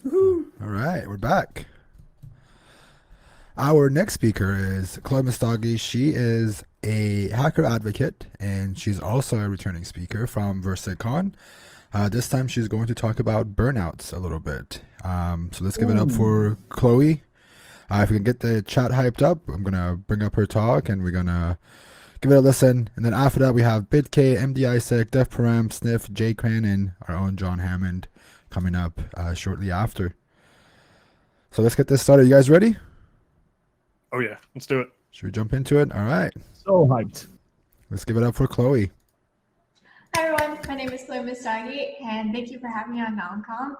Woohoo. All right, we're back. Our next speaker is Chloe Mustagi. She is a hacker advocate and she's also a returning speaker from VersaCon. This time she's going to talk about burnouts a little bit. So let's give it up Ooh. for Chloe. If we can get the chat hyped up, I'm going to bring up her talk and we're going to give it a listen. And then after that, we have BitK, MD Isaac, Def Param, Sniff, Jay Cran, and our own John Hammond coming up shortly after. So let's get this started. You guys ready? Oh yeah, let's do it. Should we jump into it? All right. So hyped. Let's give it up for Chloe. Hi everyone, my name is Chloe Mustagi and thank you for having me on NahamCon.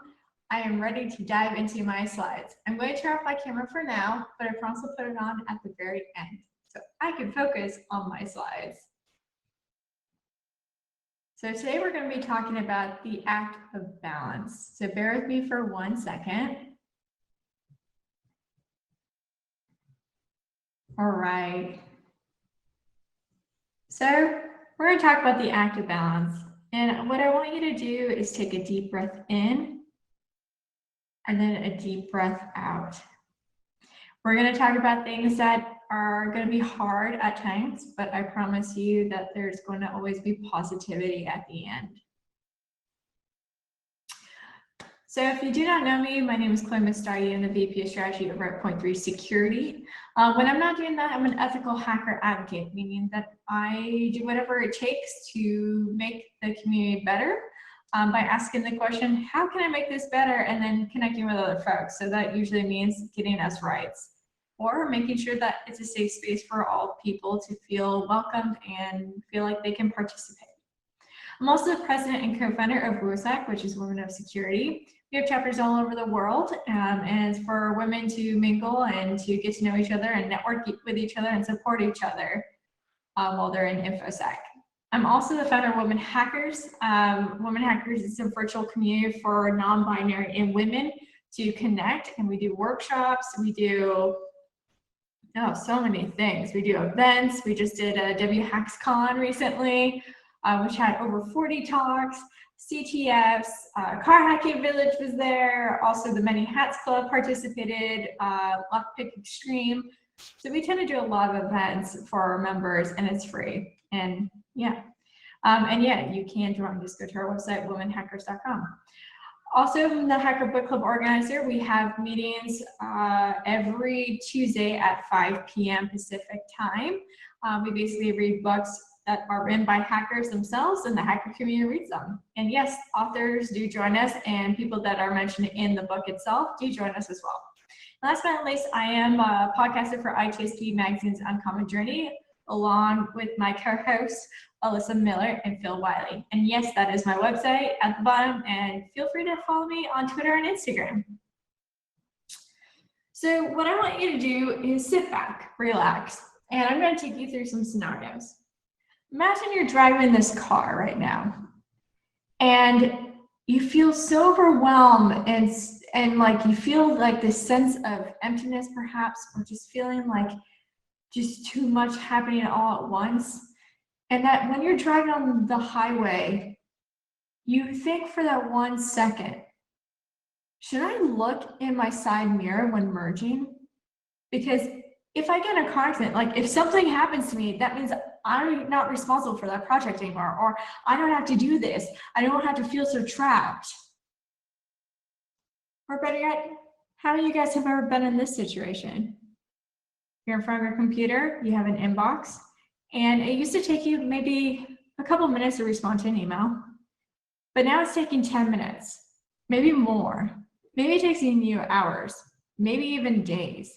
I am ready to dive into my slides. I'm going to turn off my camera for now, but I promise I'll put it on at the very end so I can focus on my slides. So today we're going to be talking about the act of balance. So bear with me for 1 second. All right. So we're going to talk about the act of balance. And what I want you to do is take a deep breath in and then a deep breath out. We're going to talk about things that are going to be hard at times, but I promise you that there's going to always be positivity at the end. So if you do not know me, my name is Chloe Mustagi. I'm the VP of Strategy over at Point3 Security. When I'm not doing that, I'm an ethical hacker advocate, meaning that I do whatever it takes to make the community better by asking the question, how can I make this better? And then connecting with other folks. So that usually means getting us rights or making sure that it's a safe space for all people to feel welcomed and feel like they can participate. I'm also the president and co-founder of WOSAC, which is Women of Security. We have chapters all over the world, and it's for women to mingle and to get to know each other and network with each other and support each other while they're in InfoSec. I'm also the founder of Women Hackers. Women Hackers is a virtual community for non-binary and women to connect, and we do workshops, we do so many things. We do events. We just did a NahamCon recently, which had over 40 talks, CTFs, Car Hacking Village was there. Also, the Many Hats Club participated, Lockpick Extreme. So we tend to do a lot of events for our members, and it's free. And yeah, you can join. Just go to our website, womenhackers.com. Also, I'm the Hacker Book Club organizer. We have meetings every Tuesday at 5 p.m. Pacific time. We basically read books that are written by hackers themselves, and the hacker community reads them. And yes, authors do join us, and people that are mentioned in the book itself do join us as well. And last but not least, I am a podcaster for ITSP Magazine's Uncommon Journey, along with my co-hosts, Alyssa Miller and Phil Wiley. And yes, that is my website at the bottom, and feel free to follow me on Twitter and Instagram. So what I want you to do is sit back, relax, and I'm going to take you through some scenarios. Imagine you're driving this car right now, and you feel so overwhelmed and like you feel like this sense of emptiness perhaps, or just feeling like just too much happening all at once. And that when you're driving on the highway, you think for that 1 second, should I look in my side mirror when merging? Because if I get in a car accident, like if something happens to me, that means I'm not responsible for that project anymore, or I don't have to do this. I don't have to feel so trapped. Or better yet, how many of you guys have ever been in this situation? You're in front of your computer, you have an inbox, and it used to take you maybe a couple minutes to respond to an email, but now it's taking 10 minutes, maybe more. Maybe it takes you hours, maybe even days.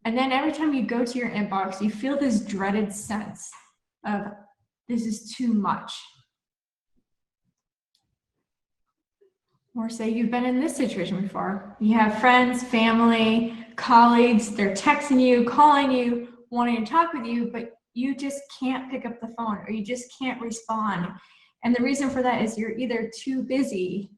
And then every time you go to your inbox, you feel this dreaded sense of, this is too much. Or say you've been in this situation before. You have friends, family, colleagues, they're texting you, calling you, wanting to talk with you, but you just can't pick up the phone, or you just can't respond. And the reason for that is you're either too busy,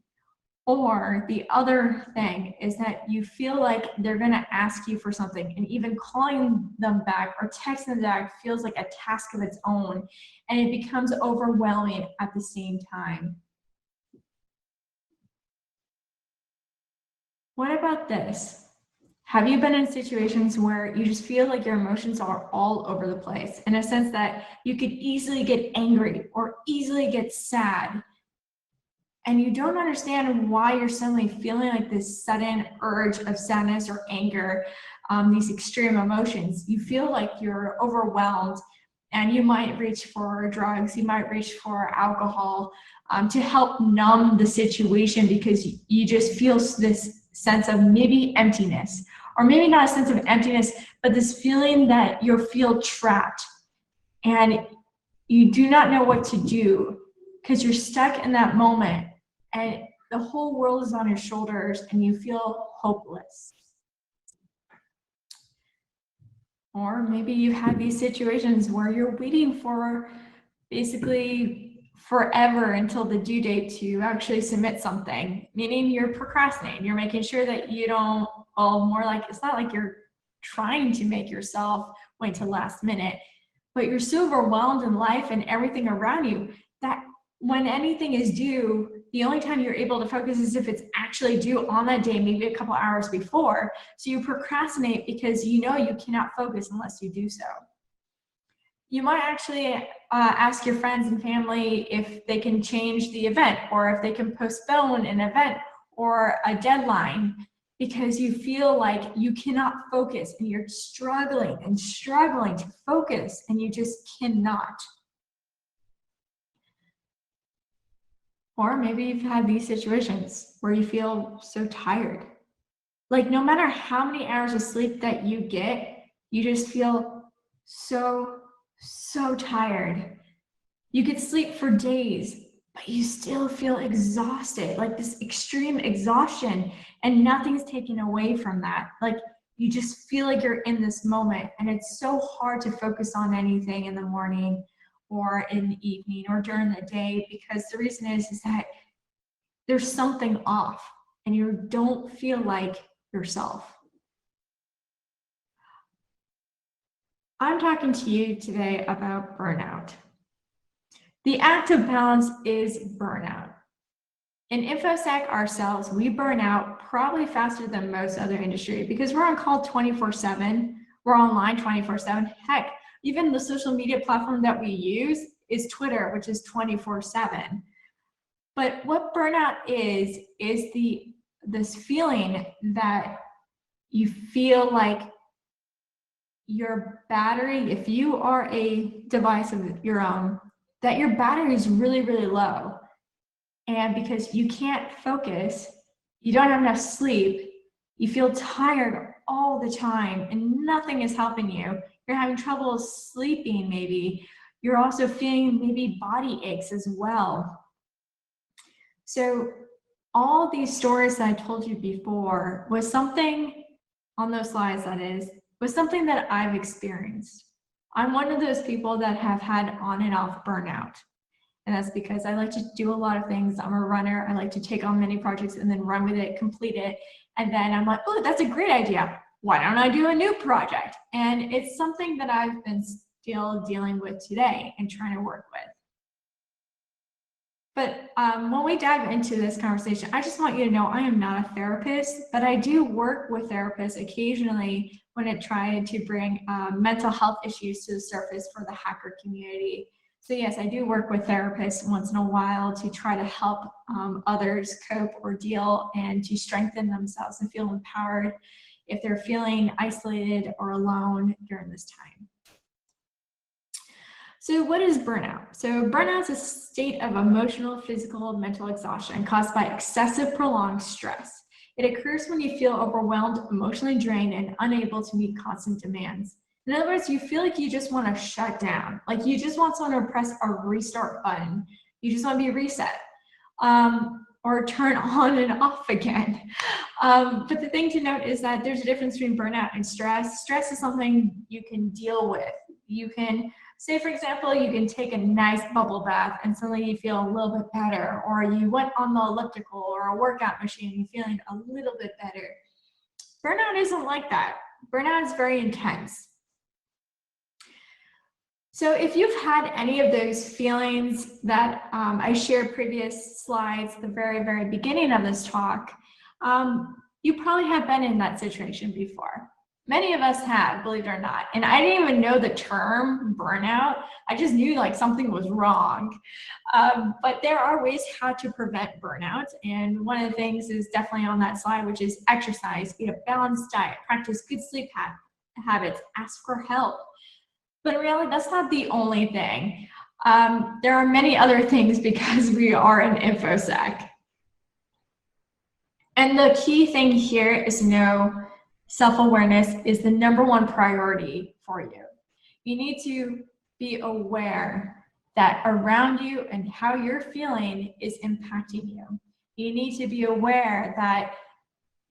or the other thing is that you feel like they're gonna ask you for something, and even calling them back or texting them back feels like a task of its own, and it becomes overwhelming at the same time. What about this? Have you been in situations where you just feel like your emotions are all over the place, in a sense that you could easily get angry or easily get sad, and you don't understand why you're suddenly feeling like this sudden urge of sadness or anger, these extreme emotions? You feel like you're overwhelmed, and you might reach for drugs, you might reach for alcohol to help numb the situation, because you just feel this sense of maybe emptiness, or maybe not a sense of emptiness, but this feeling that you feel trapped and you do not know what to do because you're stuck in that moment and the whole world is on your shoulders and you feel hopeless. Or maybe you've had these situations where you're waiting for basically forever until the due date to actually submit something, meaning you're procrastinating. You're making sure that you don't, well, more like, it's not like you're trying to make yourself wait till last minute, but you're so overwhelmed in life and everything around you that when anything is due, the only time you're able to focus is if it's actually due on that day, maybe a couple hours before. So you procrastinate because you know you cannot focus unless you do so. You might actually ask your friends and family if they can change the event, or if they can postpone an event or a deadline, because you feel like you cannot focus and you're struggling and struggling to focus and you just cannot. Or maybe you've had these situations where you feel so tired. Like no matter how many hours of sleep that you get, you just feel so tired. You could sleep for days, but you still feel exhausted, like this extreme exhaustion, and nothing's taken away from that. Like you just feel like you're in this moment, and it's so hard to focus on anything in the morning or in the evening or during the day, because the reason is that there's something off and you don't feel like yourself. I'm talking to you today about burnout. The active balance is burnout. In InfoSec ourselves, we burn out probably faster than most other industry because we're on call 24/7. We're online 24/7. Heck, even the social media platform that we use is Twitter, which is 24/7. But what burnout is this feeling that you feel like your battery, if you are a device of your own, that your battery is really, really low. And because you can't focus, you don't have enough sleep, you feel tired all the time and nothing is helping you. You're having trouble sleeping maybe. You're also feeling maybe body aches as well. So all these stories that I told you before was something on those slides, that is, was something that I've experienced. I'm one of those people that have had on and off burnout. And that's because I like to do a lot of things. I'm a runner. I like to take on many projects and then run with it, complete it. And then I'm like, oh, that's a great idea. Why don't I do a new project? And it's something that I've been still dealing with today and trying to work with. But when we dive into this conversation, I just want you to know I am not a therapist, but I do work with therapists occasionally when it tried to bring mental health issues to the surface for the hacker community. So yes, I do work with therapists once in a while to try to help others cope or deal and to strengthen themselves and feel empowered if they're feeling isolated or alone during this time. So what is burnout? So burnout is a state of emotional, physical, and mental exhaustion caused by excessive prolonged stress. It occurs when you feel overwhelmed, emotionally drained, and unable to meet constant demands. In other words, you feel like you just want to shut down, like you just want someone to press a restart button. You just want to be reset or turn on and off again. But the thing to note is that there's a difference between burnout and stress. Stress is something you can deal with. You can say, for example, you can take a nice bubble bath and suddenly you feel a little bit better, or you went on the elliptical or a workout machine and you're feeling a little bit better. Burnout isn't like that. Burnout is very intense. So if you've had any of those feelings that I shared previous slides, the very, very beginning of this talk, You probably have been in that situation before. Many of us have, believe it or not. And I didn't even know the term burnout. I just knew like something was wrong. But there are ways how to prevent burnout. And one of the things is definitely on that slide, which is exercise, eat a balanced diet, practice good sleep habits, ask for help. But really, that's not the only thing. There are many other things because we are an InfoSec. And the key thing here is to know self-awareness is the #1 priority for you. You need to be aware that around you and how you're feeling is impacting you. You need to be aware that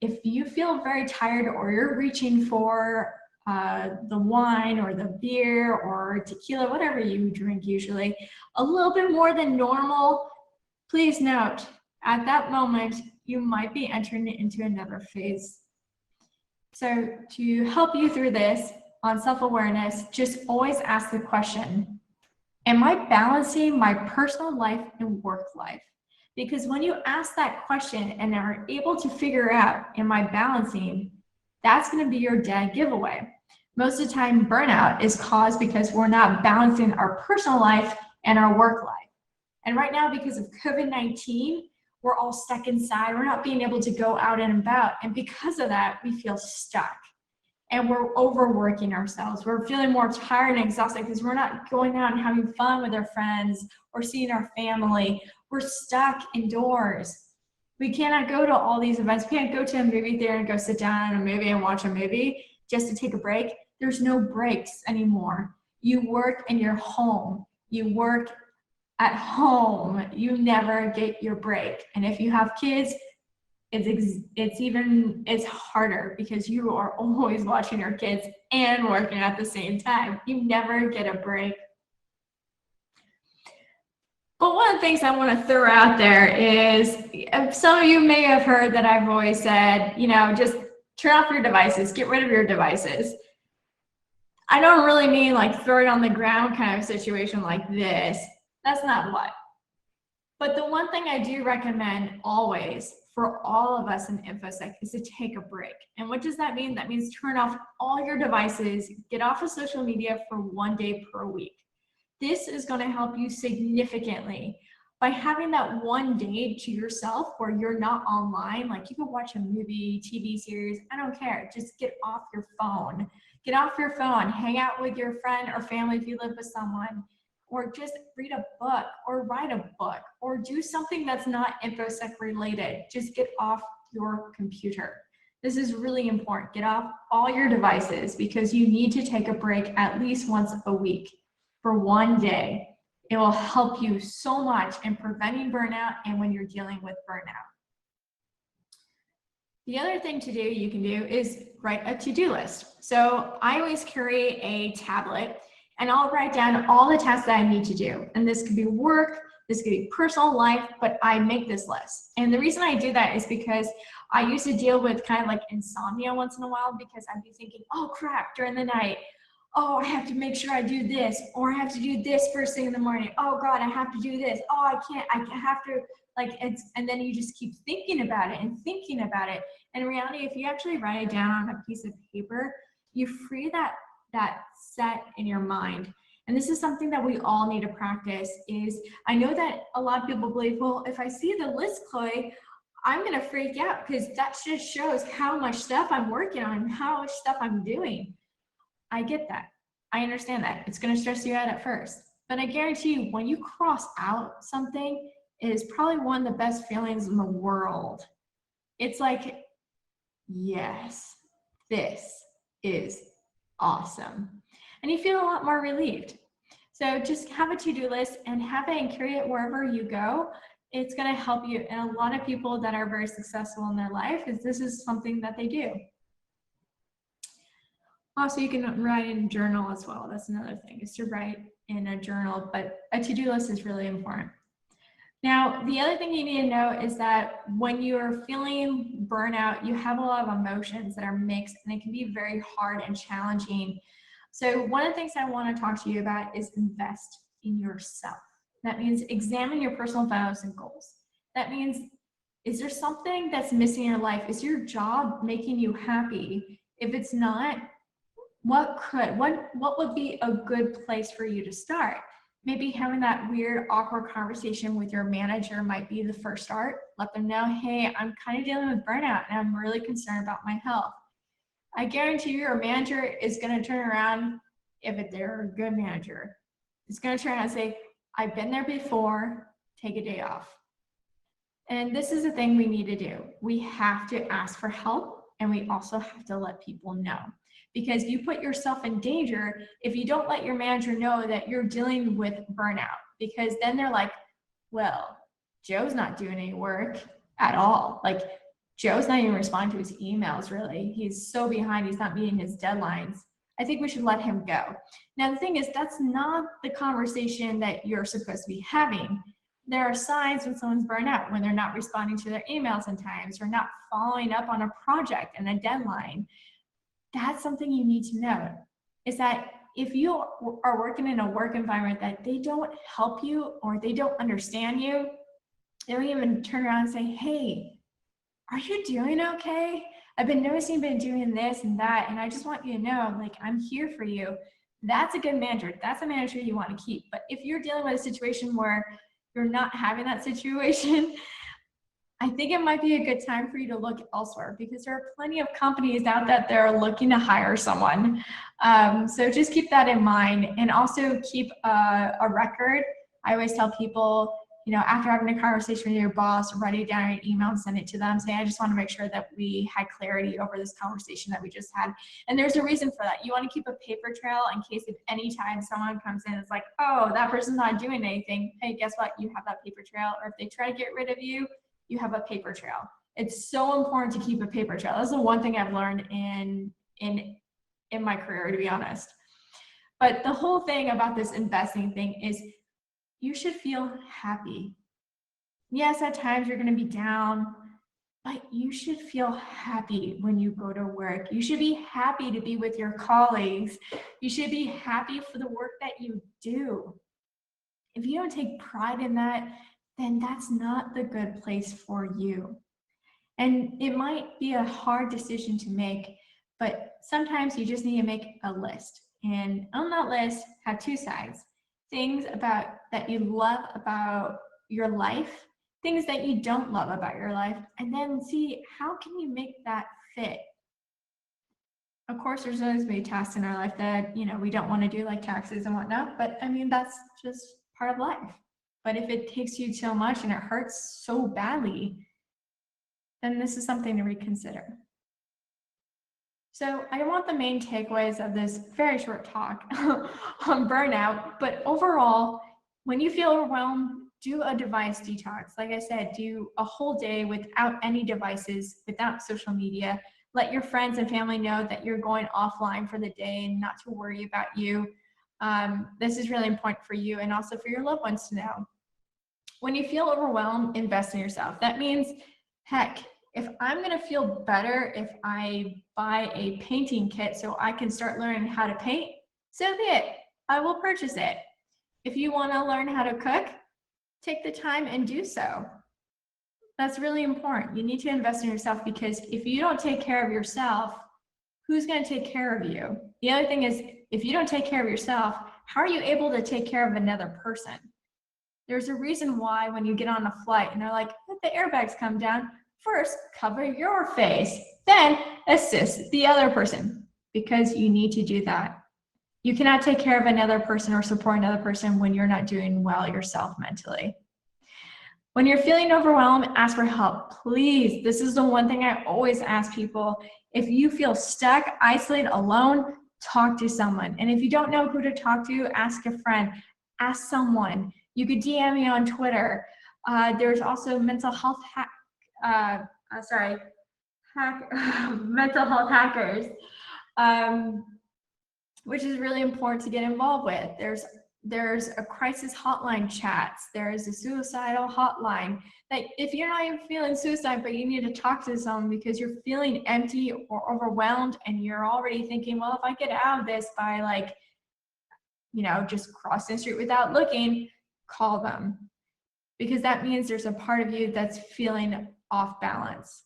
if you feel very tired or you're reaching for the wine or the beer or tequila, whatever you drink usually, a little bit more than normal, please note, at that moment, you might be entering into another phase. So to help you through this on self-awareness, just always ask the question, am I balancing my personal life and work life? Because when you ask that question and are able to figure out, am I balancing, that's going to be your dead giveaway. Most of the time, burnout is caused because we're not balancing our personal life and our work life. And right now, because of COVID-19, we're all stuck inside. We're not being able to go out and about. And because of that, we feel stuck. And we're overworking ourselves. We're feeling more tired and exhausted because we're not going out and having fun with our friends or seeing our family. We're stuck indoors. We cannot go to all these events. We can't go to a movie theater and go sit down in a movie and watch a movie just to take a break. There's no breaks anymore. You work in your home. You work at home. You never get your break. And if you have kids, it's harder because you are always watching your kids and working at the same time. You never get a break. But one of the things I want to throw out there is, some of you may have heard that I've always said, just turn off your devices, get rid of your devices. I don't really mean like throw it on the ground kind of situation like this. That's not what. But the one thing I do recommend always for all of us in InfoSec is to take a break. And what does that mean? That means turn off all your devices, get off of social media for 1 day per week. This is going to help you significantly by having that 1 day to yourself where you're not online. Like you can watch a movie, TV series, I don't care. Just get off your phone. Get off your phone, hang out with your friend or family if you live with someone, or just read a book or write a book or do something that's not InfoSec related. Just get off your computer. This is really important. Get off all your devices because you need to take a break at least once a week for 1 day. It will help you so much in preventing burnout and when you're dealing with burnout. The other thing you can do is write a to-do list. So I always carry a tablet and I'll write down all the tasks that I need to do. And this could be work, this could be personal life, but I make this list. And the reason I do that is because I used to deal with kind of like insomnia once in a while because I'd be thinking, oh crap, during the night, oh, I have to make sure I do this, or I have to do this first thing in the morning. Oh God, I have to do this. Oh, I have to, and then you just keep thinking about it and thinking about it. And in reality, if you actually write it down on a piece of paper, you free that set in your mind. And this is something that we all need to practice is, I know that a lot of people believe, well, if I see the list, Chloe, I'm gonna freak out because that just shows how much stuff I'm working on, how much stuff I'm doing. I get that. I understand that. It's going to stress you out at first. But I guarantee you, when you cross out something, it is probably one of the best feelings in the world. It's like, yes, this is awesome. And you feel a lot more relieved. So just have a to-do list and have it and carry it wherever you go. It's going to help you. And a lot of people that are very successful in their life, this is something that they do. Also, you can write in a journal as well. That's another thing, is to write in a journal, but a to-do list is really important. Now, the other thing you need to know is that when you're feeling burnout, you have a lot of emotions that are mixed and it can be very hard and challenging. So one of the things I want to talk to you about is invest in yourself. That means examine your personal values and goals. That means Is there something that's missing in your life? Is your job making you happy? If it's not, what would be a good place for you to start? Maybe having that weird, awkward conversation with your manager might be the first start. Let them know, hey, I'm kind of dealing with burnout and I'm really concerned about my health. I guarantee you your manager is going to turn around, if they're a good manager, it's going to turn around and say, I've been there before, take a day off. And this is the thing we need to do. We have to ask for help, and we also have to let people know. Because you put yourself in danger if you don't let your manager know that you're dealing with burnout, because then they're like, well, Joe's not doing any work at all. Like, Joe's not even responding to his emails, really. He's so behind, he's not meeting his deadlines. I think we should let him go. Now, the thing is, that's not the conversation that you're supposed to be having. There are signs when someone's burned out, when they're not responding to their emails in times, or not following up on a project and a deadline. That's something you need to know, is that if you are working in a work environment that they don't help you or they don't understand you, they'll even turn around and say, hey, are you doing okay? I've been noticing you've been doing this and that, and I just want you to know, like, I'm here for you. That's a good manager. That's a manager you want to keep. But if you're dealing with a situation where you're not having that situation, I think it might be a good time for you to look elsewhere, because there are plenty of companies out that they're looking to hire someone. So just keep that in mind, and also keep a record. I always tell people, after having a conversation with your boss, write it down in an email and send it to them. Say, I just want to make sure that we had clarity over this conversation that we just had. And there's a reason for that. You want to keep a paper trail in case if any time someone comes in, it's like, oh, that person's not doing anything. Hey, guess what? You have that paper trail. Or if they try to get rid of you, you have a paper trail. It's so important to keep a paper trail. That's the one thing I've learned in my career, to be honest. But the whole thing about this investing thing is you should feel happy. Yes, at times you're going to be down, but you should feel happy when you go to work. You should be happy to be with your colleagues. You should be happy for the work that you do. If you don't take pride in that, then that's not the good place for you. And it might be a hard decision to make, but sometimes you just need to make a list. And on that list, have two sides. Things that you love about your life, things that you don't love about your life, and then see how can you make that fit. Of course, there's always many tasks in our life that we don't want to do, like taxes and whatnot, but I mean, that's just part of life. But if it takes you so much and it hurts so badly, then this is something to reconsider. So I want the main takeaways of this very short talk on burnout, but overall, when you feel overwhelmed, do a device detox. Like I said, do a whole day without any devices, without social media. Let your friends and family know that you're going offline for the day and not to worry about you. This is really important for you and also for your loved ones to know. When you feel overwhelmed, invest in yourself. That means, heck, if I'm going to feel better if I buy a painting kit so I can start learning how to paint, so be it. I will purchase it. If you want to learn how to cook, take the time and do so. That's really important. You need to invest in yourself, because if you don't take care of yourself, who's going to take care of you? The other thing is, if you don't take care of yourself, how are you able to take care of another person? There's a reason why when you get on a flight and they're like, let the airbags come down, first cover your face, then assist the other person, because you need to do that. You cannot take care of another person or support another person when you're not doing well yourself mentally. When you're feeling overwhelmed, ask for help. Please, this is the one thing I always ask people. If you feel stuck, isolated, alone, talk to someone. And if you don't know who to talk to, ask a friend, ask someone. You could DM me on Twitter. There's also mental health mental health hackers, which is really important to get involved with. There's a crisis hotline chats. There's a suicidal hotline. That if you're not even feeling suicide, but you need to talk to someone because you're feeling empty or overwhelmed, and you're already thinking, well, if I get out of this by just crossing the street without looking, call them. Because that means there's a part of you that's feeling off balance.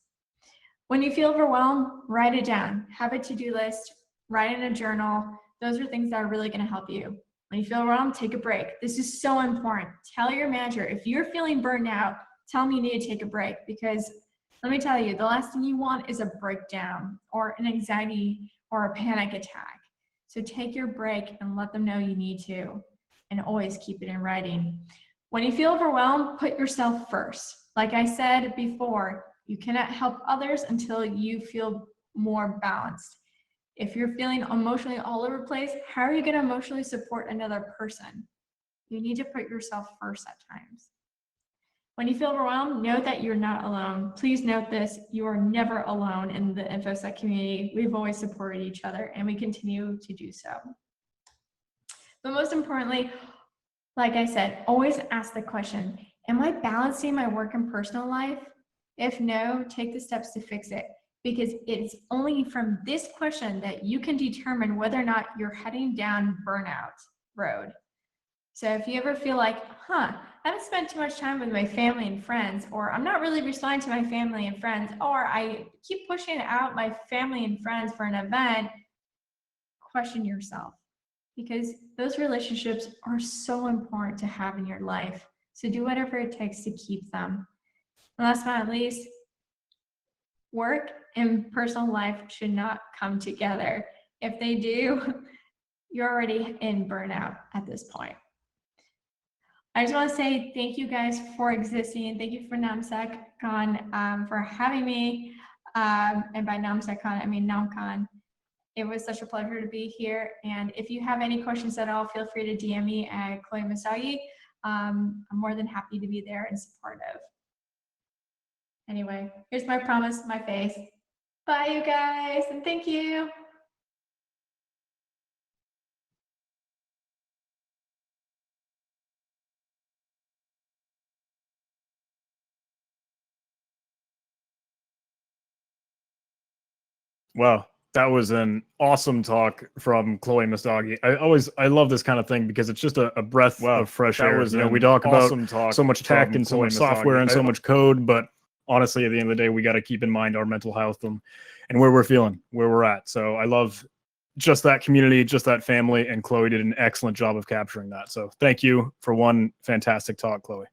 When you feel overwhelmed, write it down. Have a to-do list, write in a journal. Those are things that are really going to help you. When you feel overwhelmed, take a break. This is so important. Tell your manager, if you're feeling burned out, tell them you need to take a break, because let me tell you, the last thing you want is a breakdown or an anxiety or a panic attack. So take your break and let them know you need to, and always keep it in writing. When you feel overwhelmed, put yourself first. Like I said before, you cannot help others until you feel more balanced. If you're feeling emotionally all over the place, how are you going to emotionally support another person? You need to put yourself first at times. When you feel overwhelmed, know that you're not alone. Please note this, you are never alone in the InfoSec community. We've always supported each other, and we continue to do so. But most importantly, like I said, always ask the question, am I balancing my work and personal life? If no, take the steps to fix it, because it's only from this question that you can determine whether or not you're heading down burnout road. So if you ever feel like, I haven't spent too much time with my family and friends, or I'm not really responding to my family and friends, or I keep pushing out my family and friends for an event, question yourself, because those relationships are so important to have in your life. So do whatever it takes to keep them. And last but not least, work and personal life should not come together. If they do, you're already in burnout at this point. I just want to say thank you guys for existing. Thank you for NahamCon for having me. And by NahamCon, I mean NahamCon. It was such a pleasure to be here. And if you have any questions at all, feel free to DM me at Chloe Masagi. I'm more than happy to be there and supportive. Anyway, here's my promise, my face. Bye, you guys, and thank you. Wow, that was an awesome talk from Chloe Masagi. I love this kind of thing because it's just a breath of fresh air. You know, we talk about so much tech and so much software and so much code, but honestly, at the end of the day, we got to keep in mind our mental health and where we're feeling, where we're at. So I love just that community, just that family, and Chloe did an excellent job of capturing that. So thank you for one fantastic talk, Chloe.